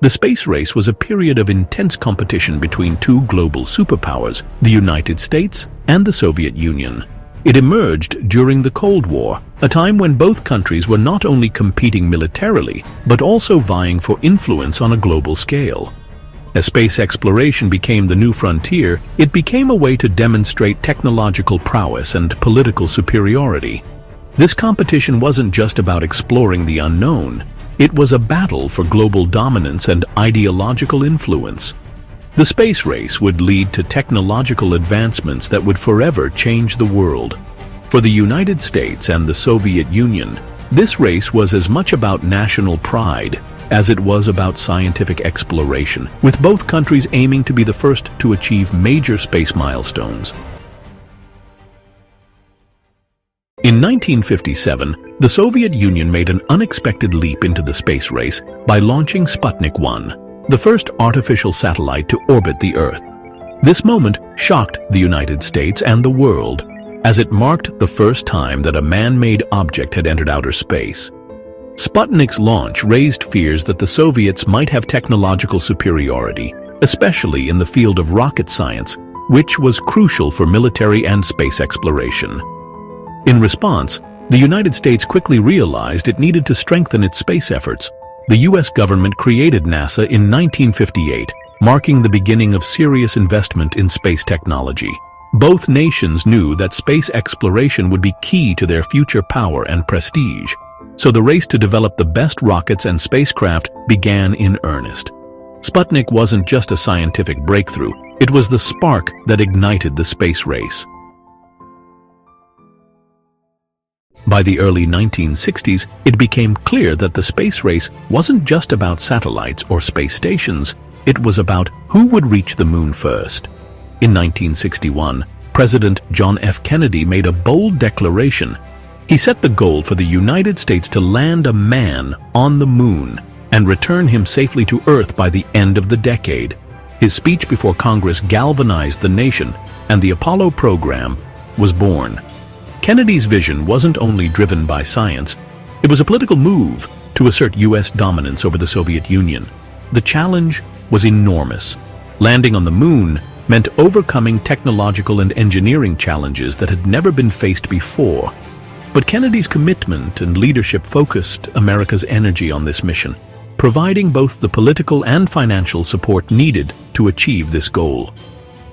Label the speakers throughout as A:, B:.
A: The space race was a period of intense competition between two global superpowers, the United States and the Soviet Union. It emerged during the Cold War, a time when both countries were not only competing militarily, but also vying for influence on a global scale. As space exploration became the new frontier, it became a way to demonstrate technological prowess and political superiority. This competition wasn't just about exploring the unknown. It was a battle for global dominance and ideological influence. The space race would lead to technological advancements that would forever change the world. For the United States and the Soviet Union, this race was as much about national pride as it was about scientific exploration, with both countries aiming to be the first to achieve major space milestones. In 1957, the Soviet Union made an unexpected leap into the space race by launching Sputnik 1, the first artificial satellite to orbit the Earth. This moment shocked the United States and the world, as it marked the first time that a man-made object had entered outer space. Sputnik's launch raised fears that the Soviets might have technological superiority, especially in the field of rocket science, which was crucial for military and space exploration. In response, the United States quickly realized it needed to strengthen its space efforts. The U.S. government created NASA in 1958, marking the beginning of serious investment in space technology. Both nations knew that space exploration would be key to their future power and prestige, so the race to develop the best rockets and spacecraft began in earnest. Sputnik wasn't just a scientific breakthrough, it was the spark that ignited the space race. By the early 1960s, it became clear that the space race wasn't just about satellites or space stations, it was about who would reach the moon first. In 1961, President John F. Kennedy made a bold declaration. He set the goal for the United States to land a man on the moon and return him safely to Earth by the end of the decade. His speech before Congress galvanized the nation, and the Apollo program was born. Kennedy's vision wasn't only driven by science, it was a political move to assert U.S. dominance over the Soviet Union. The challenge was enormous. Landing on the moon meant overcoming technological and engineering challenges that had never been faced before. But Kennedy's commitment and leadership focused America's energy on this mission, providing both the political and financial support needed to achieve this goal.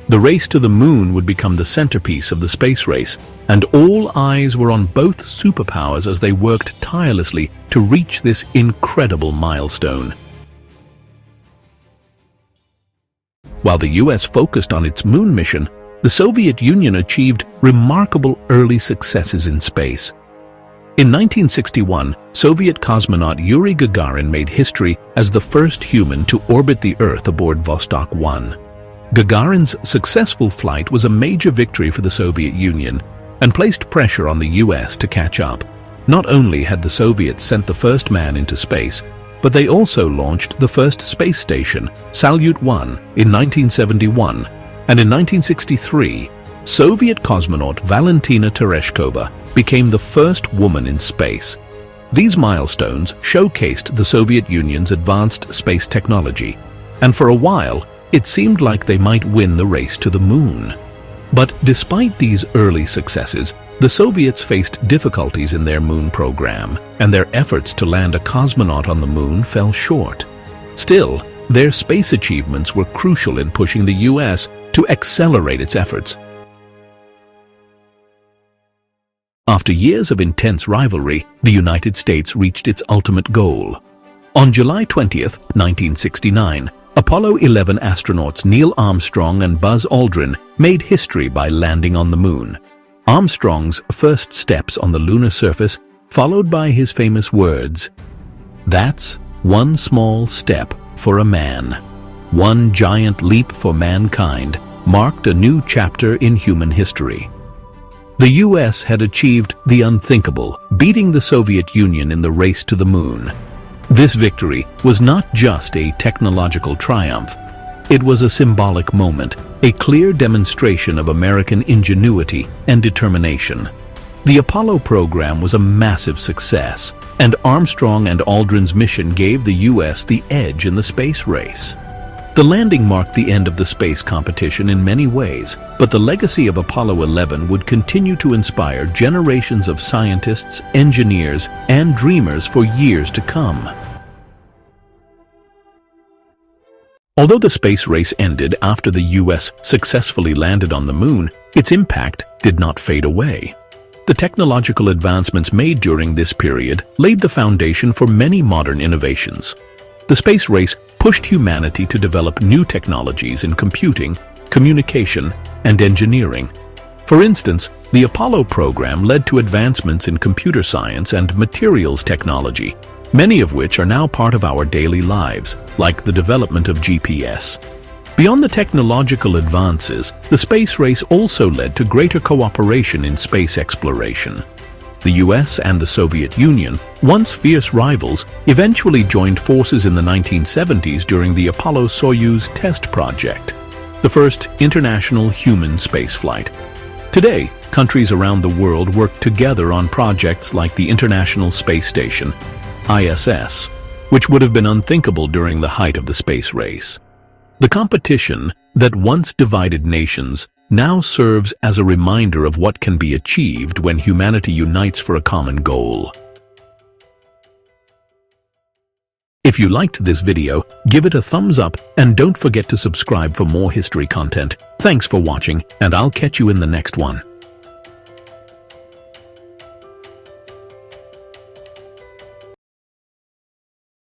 A: The race to the moon would become the centerpiece of the space race, and all eyes were on both superpowers as they worked tirelessly to reach this incredible milestone. While the U.S. focused on its moon mission, the Soviet Union achieved remarkable early successes in space. In 1961, Soviet cosmonaut Yuri Gagarin made history as the first human to orbit the Earth aboard Vostok 1. Gagarin's successful flight was a major victory for the Soviet Union and placed pressure on the U.S. to catch up. Not only had the Soviets sent the first man into space, but they also launched the first space station, Salyut 1, in 1971, and in 1963, Soviet cosmonaut Valentina Tereshkova became the first woman in space. These milestones showcased the Soviet Union's advanced space technology, and for a while, it seemed like they might win the race to the moon. But despite these early successes, the Soviets faced difficulties in their moon program, and their efforts to land a cosmonaut on the moon fell short. Still, their space achievements were crucial in pushing the U.S. to accelerate its efforts. After years of intense rivalry, the United States reached its ultimate goal. On July 20, 1969, Apollo 11 astronauts Neil Armstrong and Buzz Aldrin made history by landing on the moon. Armstrong's first steps on the lunar surface, followed by his famous words, "That's one small step for a man, one giant leap for mankind," marked a new chapter in human history. The U.S. had achieved the unthinkable, beating the Soviet Union in the race to the moon. This victory was not just a technological triumph. It was a symbolic moment, a clear demonstration of American ingenuity and determination. The Apollo program was a massive success, and Armstrong and Aldrin's mission gave the US the edge in the space race. The landing marked the end of the space competition in many ways, but the legacy of Apollo 11 would continue to inspire generations of scientists, engineers, and dreamers for years to come. Although the space race ended after the US successfully landed on the moon, its impact did not fade away. The technological advancements made during this period laid the foundation for many modern innovations. The space race pushed humanity to develop new technologies in computing, communication, and engineering. For instance, the Apollo program led to advancements in computer science and materials technology, many of which are now part of our daily lives, like the development of GPS. Beyond the technological advances, the space race also led to greater cooperation in space exploration. The US and the Soviet Union, once fierce rivals, eventually joined forces in the 1970s during the Apollo-Soyuz test project, the first international human spaceflight. Today, countries around the world work together on projects like the International Space Station, ISS, which would have been unthinkable during the height of the space race. The competition that once divided nations now serves as a reminder of what can be achieved when humanity unites for a common goal. If you liked this video, give it a thumbs up and don't forget to subscribe for more history content. Thanks for watching, and I'll catch you in the next one.